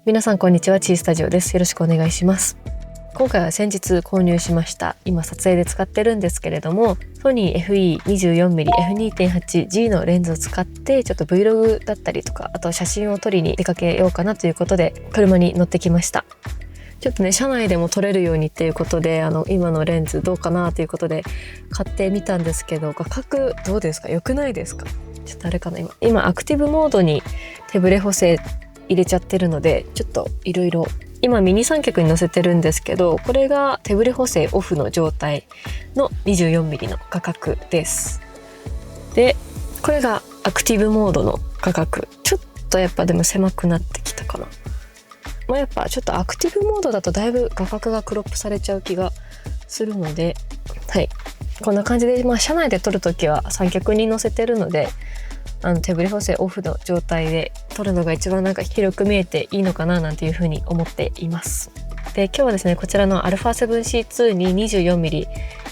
皆さんこんにちは、チースタジオです。よろしくお願いします。今回は先日購入しました、今撮影で使ってるんですけれども、ソニー FE24mm F2.8G のレンズを使ってちょっと Vlog だったりとか、あと写真を撮りに出かけようかなということで車に乗ってきました。ちょっとね、車内でも撮れるようにっていうことで、今のレンズどうかなということで買ってみたんですけど、画角どうですか？良くないですか？ちょっとあれかな、今アクティブモードに手ブレ補正入れちゃってるので、ちょっといろいろ今ミニ三脚に載せてるんですけど、これが手ブレ補正オフの状態の 24mm の画角です。でこれがアクティブモードの画角、ちょっとやっぱでも狭くなってきたかな。やっぱちょっとアクティブモードだとだいぶ画角がクロップされちゃう気がするので、はい、こんな感じで、車内で撮るときは三脚に載せてるので、手ブレ補正オフの状態で撮るのが一番広く見えていいのかななんていうふうに思っています。で今日はですね、こちらの α7C2 に 24mm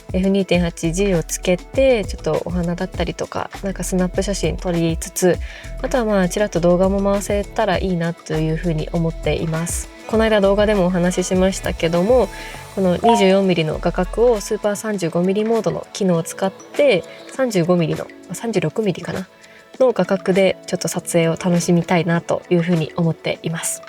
F2.8G をつけて、ちょっとお花だったりとかスナップ写真撮りつつ、あとはちらっと動画も回せたらいいなというふうに思っています。この間動画でもお話ししましたけども、この 24mm の画角をスーパー 35mm モードの機能を使って 35mm の 36mm かなの画角でちょっと撮影を楽しみたいなというふうに思っています。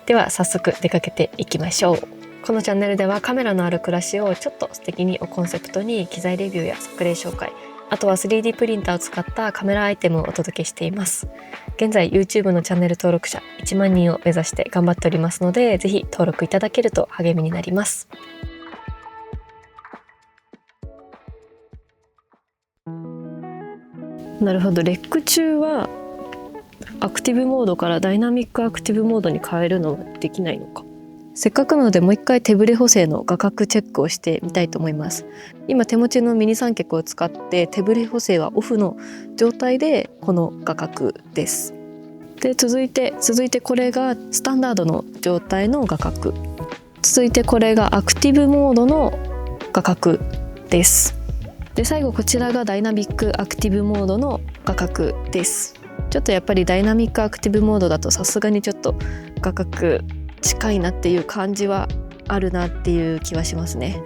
では早速出かけていきましょう。このチャンネルではカメラのある暮らしをちょっと素敵にをコンセプトに、機材レビューや作例紹介、あとは 3D プリンターを使ったカメラアイテムをお届けしています。現在 YouTube のチャンネル登録者1万人を目指して頑張っておりますので、ぜひ登録いただけると励みになります。なるほど、レック中はアクティブモードからダイナミックアクティブモードに変えるのはできないのか。せっかくなのでもう一回手ブレ補正の画角チェックをしてみたいと思います。今手持ちのミニ三脚を使って手ブレ補正はオフの状態でこの画角です。で続いてこれがスタンダードの状態の画角、続いてこれがアクティブモードの画角です。で最後こちらがダイナミックアクティブモードの画角です。ちょっとやっぱりダイナミックアクティブモードだとさすがにちょっと画角近いなっていう感じはあるなっていう気はしますね。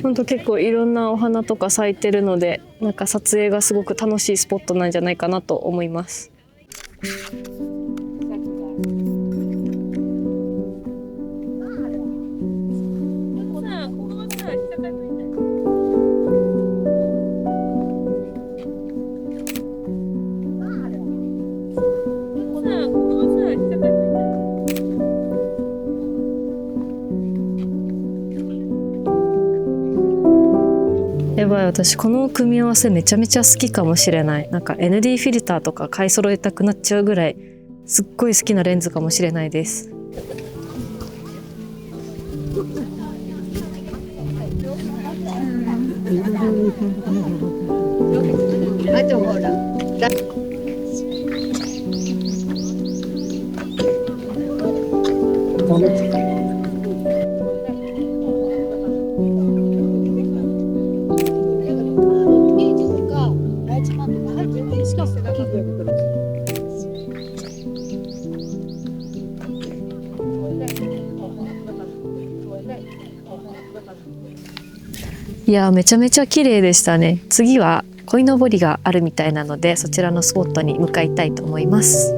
本当結構いろんなお花とか咲いてるので、撮影がすごく楽しいスポットなんじゃないかなと思います。やばい、私この組み合わせめちゃめちゃ好きかもしれない。ND フィルターとか買い揃えたくなっちゃうぐらいすっごい好きなレンズかもしれないです。あとほらいやめちゃめちゃ綺麗でしたね。次は鯉のぼりがあるみたいなので、そちらのスポットに向かいたいと思います。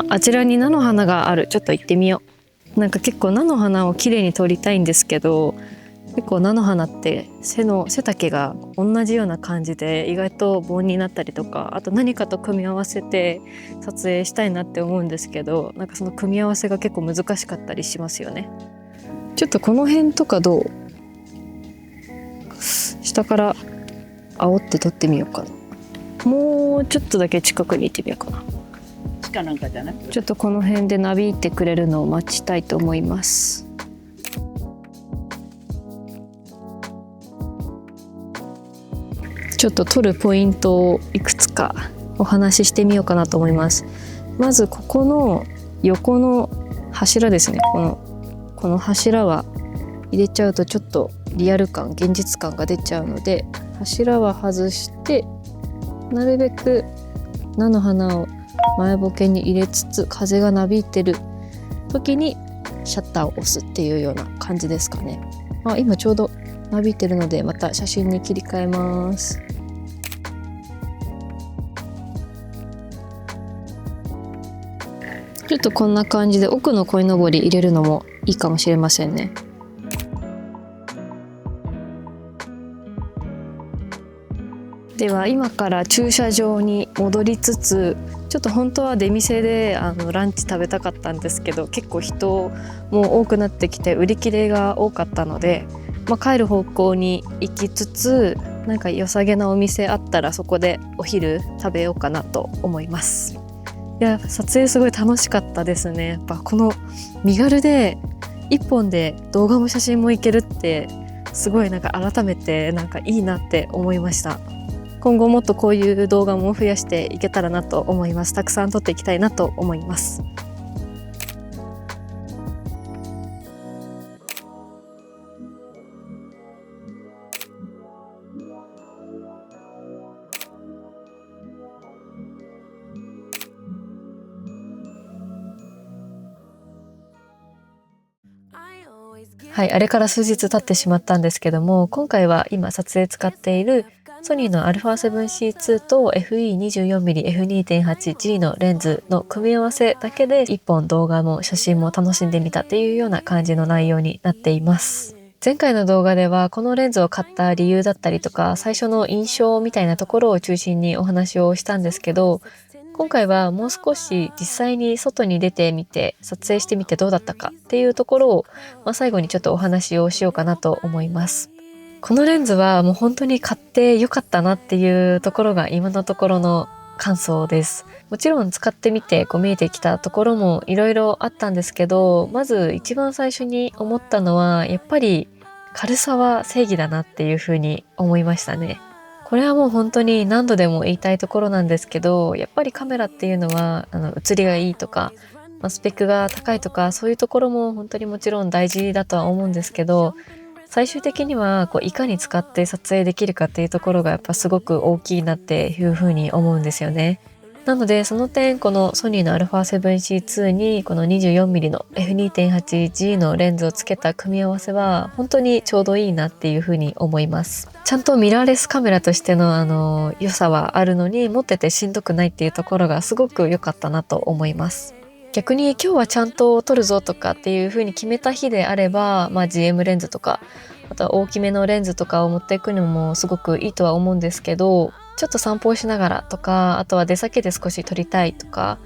あちらに菜の花がある。ちょっと行ってみよう。なんか結構菜の花をきれいに撮りたいんですけど、結構菜の花って背丈が同じような感じで意外と棒になったりとか、あと何かと組み合わせて撮影したいなって思うんですけど、なんかその組み合わせが結構難しかったりしますよね。ちょっとこの辺とかどう？下から煽って撮ってみようかな。もうちょっとだけ近くに行ってみようかな。かなんかじゃない？ちょっとこの辺でなびいてくれるのを待ちたいと思います。ちょっと撮るポイントをいくつかお話ししてみようかなと思います。まずここの横の柱ですね。この柱は入れちゃうとちょっとリアル感、現実感が出ちゃうので、柱は外してなるべく菜の花を前ボケに入れつつ、風がなびいてる時にシャッターを押すっていうような感じですかね。今ちょうどなびいてるので、また写真に切り替えます。ちょっとこんな感じで奥の鯉のぼり入れるのもいいかもしれませんね。では今から駐車場に戻りつつ、ちょっと本当は出店でランチ食べたかったんですけど、結構人も多くなってきて売り切れが多かったので、帰る方向に行きつつ、なんか良さげなお店あったらそこでお昼食べようかなと思います。いや、撮影すごい楽しかったですね。やっぱこの身軽で1本で動画も写真もいけるってすごいなんか改めてなんかいいなって思いました。今後もっとこういう動画も増やしていけたらなと思います。たくさん撮っていきたいなと思います。はい、あれから数日経ってしまったんですけども、今回は今撮影使っているソニーの α7C2 と FE24mmF2.8G のレンズの組み合わせだけで1本動画も写真も楽しんでみたっていうような感じの内容になっています。前回の動画ではこのレンズを買った理由だったりとか、最初の印象みたいなところを中心にお話をしたんですけど、今回はもう少し実際に外に出てみて撮影してみてどうだったかっていうところを、最後にちょっとお話をしようかなと思います。このレンズはもう本当に買ってよかったなっていうところが今のところの感想です。もちろん使ってみて見えてきたところもいろいろあったんですけど、まず一番最初に思ったのはやっぱり軽さは正義だなっていうふうに思いましたね。これはもう本当に何度でも言いたいところなんですけど、やっぱりカメラっていうのは写りがいいとか、スペックが高いとか、そういうところも本当にもちろん大事だとは思うんですけど、最終的にはいかに使って撮影できるかっていうところがやっぱすごく大きいなっていうふうに思うんですよね。なのでその点、このソニーの α7C2 にこの 24mm の F2.8G のレンズをつけた組み合わせは本当にちょうどいいなっていうふうに思います。ちゃんとミラーレスカメラとしての良さはあるのに、持っててしんどくないっていうところがすごく良かったなと思います。逆に今日はちゃんと撮るぞとかっていう風に決めた日であれば、GM レンズとか、あとは大きめのレンズとかを持っていくのもすごくいいとは思うんですけど、ちょっと散歩をしながらとか、あとは出先で少し撮りたいとか、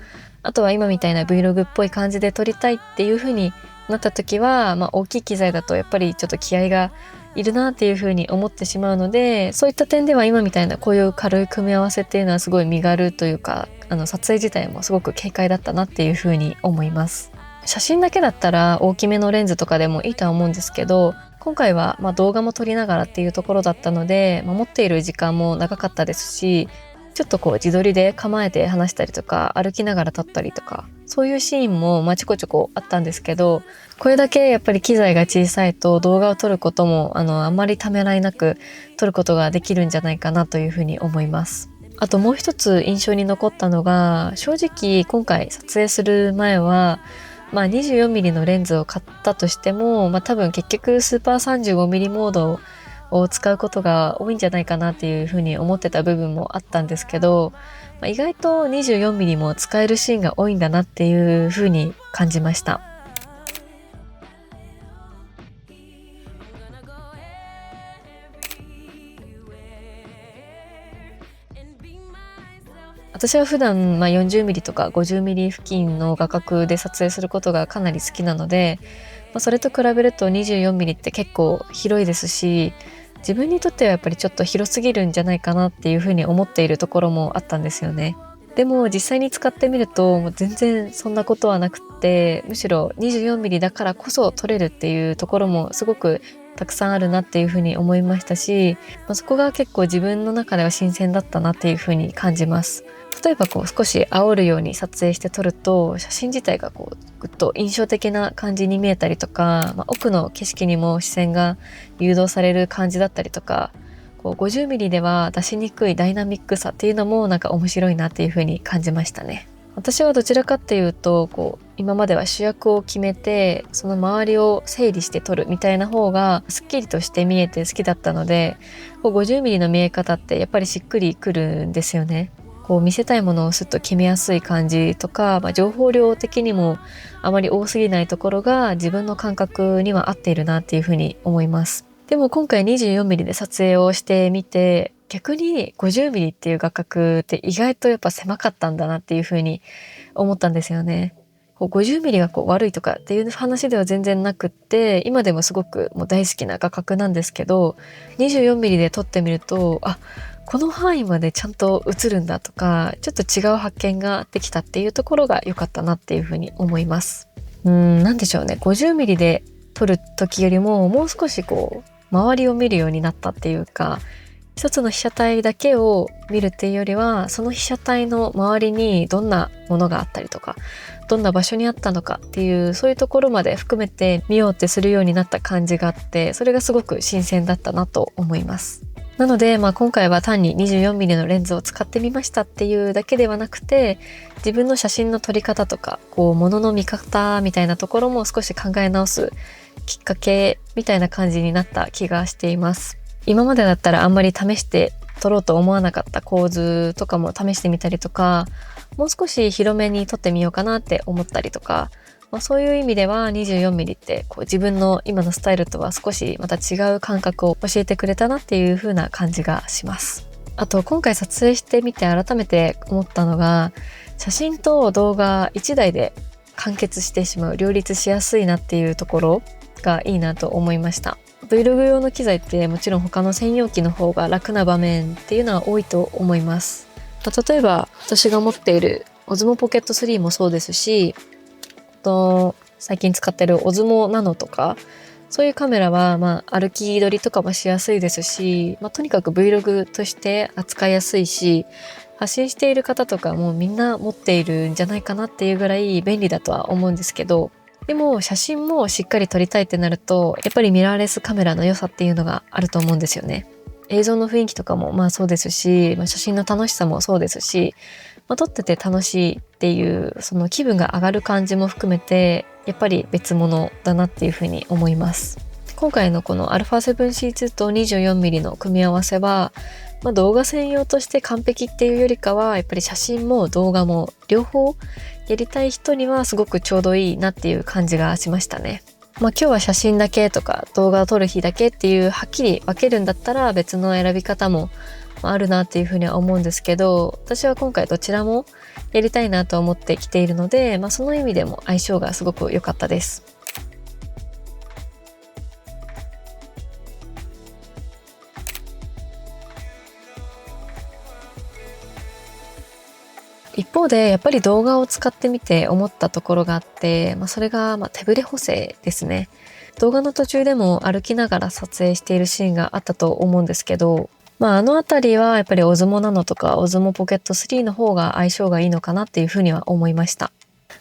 あとは今みたいな Vlog っぽい感じで撮りたいっていう風になった時は、大きい機材だとやっぱりちょっと気合がいるなっていう風に思ってしまうので、そういった点では今みたいなこういう軽い組み合わせっていうのはすごい身軽というか、撮影自体もすごく軽快だったなっていう風に思います。写真だけだったら大きめのレンズとかでもいいとは思うんですけど、今回は動画も撮りながらっていうところだったので、持っている時間も長かったですし、ちょっと自撮りで構えて話したりとか、歩きながら撮ったりとか、そういうシーンもちょこちょこあったんですけど、これだけやっぱり機材が小さいと動画を撮ることもあんまりためらいなく撮ることができるんじゃないかなというふうに思います。あともう一つ印象に残ったのが、正直今回撮影する前は24mm のレンズを買ったとしても、多分結局スーパー 35mm モードを使うことが多いんじゃないかなっていうふうに思ってた部分もあったんですけど、意外と 24mm も使えるシーンが多いんだなっていう風に感じました。私は普段、40mm とか 50mm 付近の画角で撮影することがかなり好きなので、それと比べると 24mm って結構広いですし、自分にとってはやっぱりちょっと広すぎるんじゃないかなっていうふうに思っているところもあったんですよね。でも実際に使ってみるともう全然そんなことはなくって、むしろ 24mm だからこそ撮れるっていうところもすごくたくさんあるなっていうふうに思いましたし、そこが結構自分の中では新鮮だったなっていうふうに感じます。例えば少し煽るように撮影して撮ると、写真自体がぐっと印象的な感じに見えたりとか、奥の景色にも視線が誘導される感じだったりとか、50mm では出しにくいダイナミックさっていうのも面白いなっていう風に感じましたね。私はどちらかっていうと今までは主役を決めてその周りを整理して撮るみたいな方がすっきりとして見えて好きだったので、50mm の見え方ってやっぱりしっくりくるんですよね。見せたいものをすっと決めやすい感じとか、情報量的にもあまり多すぎないところが自分の感覚には合っているなっていうふうに思います。でも今回 24mm で撮影をしてみて、逆に 50mm っていう画角って意外とやっぱ狭かったんだなっていうふうに思ったんですよね。50mm が悪いとかっていう話では全然なくって、今でもすごくもう大好きな画角なんですけど、 24mm で撮ってみると、この範囲までちゃんと映るんだとか、ちょっと違う発見ができたっていうところが良かったなっていうふうに思います。なんでしょうね、50mm で撮る時よりももう少し周りを見るようになったっていうか、一つの被写体だけを見るっていうよりは、その被写体の周りにどんなものがあったりとか、どんな場所にあったのかっていう、そういうところまで含めて見ようってするようになった感じがあって、それがすごく新鮮だったなと思います。なので、今回は単に 24mm のレンズを使ってみましたっていうだけではなくて、自分の写真の撮り方とか物の見方みたいなところも少し考え直すきっかけみたいな感じになった気がしています。今までだったらあんまり試して撮ろうと思わなかった構図とかも試してみたりとか、もう少し広めに撮ってみようかなって思ったりとか、そういう意味では 24mm って自分の今のスタイルとは少しまた違う感覚を教えてくれたなっていう風な感じがします。あと今回撮影してみて改めて思ったのが、写真と動画1台で完結してしまう、両立しやすいなっていうところがいいなと思いました。Vlog 用の機材ってもちろん他の専用機の方が楽な場面っていうのは多いと思います。例えば私が持っている Osmo Pocket 3もそうですし、最近使ってる Osmo Nano とか、そういうカメラは歩き撮りとかもしやすいですし、とにかく Vlog として扱いやすいし、発信している方とかもみんな持っているんじゃないかなっていうぐらい便利だとは思うんですけど、でも写真もしっかり撮りたいってなると、やっぱりミラーレスカメラの良さっていうのがあると思うんですよね。映像の雰囲気とかもそうですし、写真の楽しさもそうですし、撮ってて楽しいっていうその気分が上がる感じも含めて、やっぱり別物だなっていうふうに思います。今回のこの α7C2 と 24mm の組み合わせは、動画専用として完璧っていうよりかは、やっぱり写真も動画も両方やりたい人にはすごくちょうどいいなっていう感じがしましたね。今日は写真だけとか動画を撮る日だけっていうはっきり分けるんだったら別の選び方もあるなっていうふうには思うんですけど、私は今回どちらもやりたいなと思ってきているので、その意味でも相性がすごく良かったです。一方でやっぱり動画を使ってみて思ったところがあって、それが手ブレ補正ですね。動画の途中でも歩きながら撮影しているシーンがあったと思うんですけど、あのあたりはやっぱり Osmo Nano とか Osmo Pocket 3の方が相性がいいのかなっていうふうには思いました。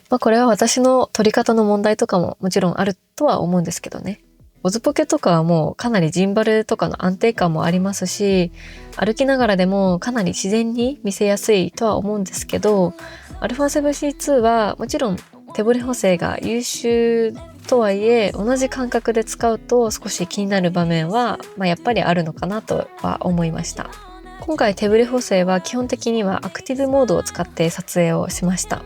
これは私の撮り方の問題とかももちろんあるとは思うんですけどね。Osmo Pocket とかはもうかなりジンバルとかの安定感もありますし、歩きながらでもかなり自然に見せやすいとは思うんですけど、α7C2 はもちろん手ブレ補正が優秀とはいえ、同じ感覚で使うと少し気になる場面は、やっぱりあるのかなとは思いました。今回手ブレ補正は基本的にはアクティブモードを使って撮影をしました。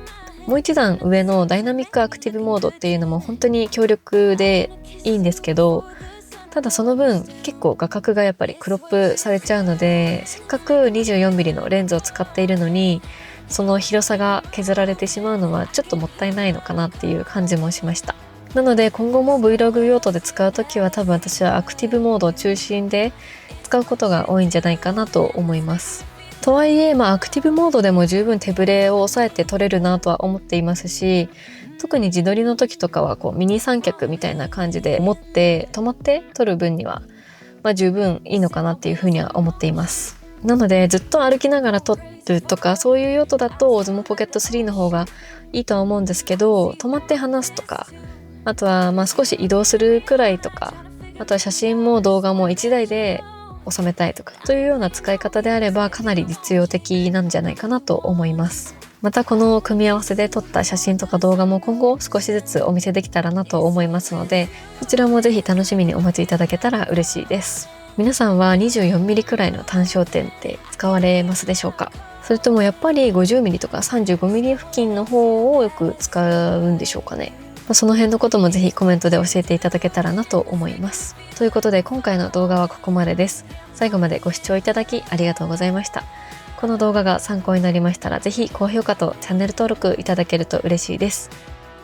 もう一段上のダイナミックアクティブモードっていうのも本当に強力でいいんですけど、ただその分結構画角がやっぱりクロップされちゃうので、せっかく 24mm のレンズを使っているのにその広さが削られてしまうのはちょっともったいないのかなっていう感じもしました。なので今後も Vlog 用途で使うときは多分私はアクティブモードを中心で使うことが多いんじゃないかなと思います。とはいえ、アクティブモードでも十分手ブレを抑えて撮れるなとは思っていますし、特に自撮りの時とかはミニ三脚みたいな感じで持って止まって撮る分には、十分いいのかなっていうふうには思っています。なのでずっと歩きながら撮るとかそういう用途だと Osmo Pocket 3の方がいいとは思うんですけど、止まって話すとか、あとは少し移動するくらいとか、あとは写真も動画も1台で収めたいとかというような使い方であればかなり実用的なんじゃないかなと思います。またこの組み合わせで撮った写真とか動画も今後少しずつお見せできたらなと思いますので、そちらもぜひ楽しみにお待ちいただけたら嬉しいです。皆さんは 24mm くらいの単焦点って使われますでしょうか？それともやっぱり 50mm とか 35mm 付近の方をよく使うんでしょうかね？その辺のこともぜひコメントで教えていただけたらなと思います。ということで今回の動画はここまでです。最後までご視聴いただきありがとうございました。この動画が参考になりましたらぜひ高評価とチャンネル登録いただけると嬉しいです。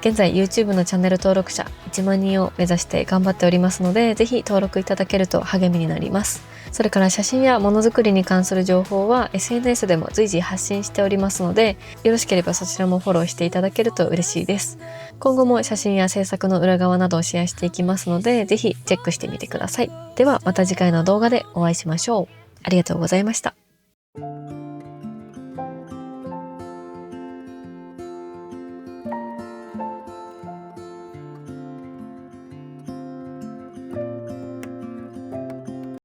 現在 YouTube のチャンネル登録者1万人を目指して頑張っておりますので、ぜひ登録いただけると励みになります。それから写真やものづくりに関する情報は SNS でも随時発信しておりますので、よろしければそちらもフォローしていただけると嬉しいです。今後も写真や制作の裏側などをシェアしていきますので、ぜひチェックしてみてください。ではまた次回の動画でお会いしましょう。ありがとうございました。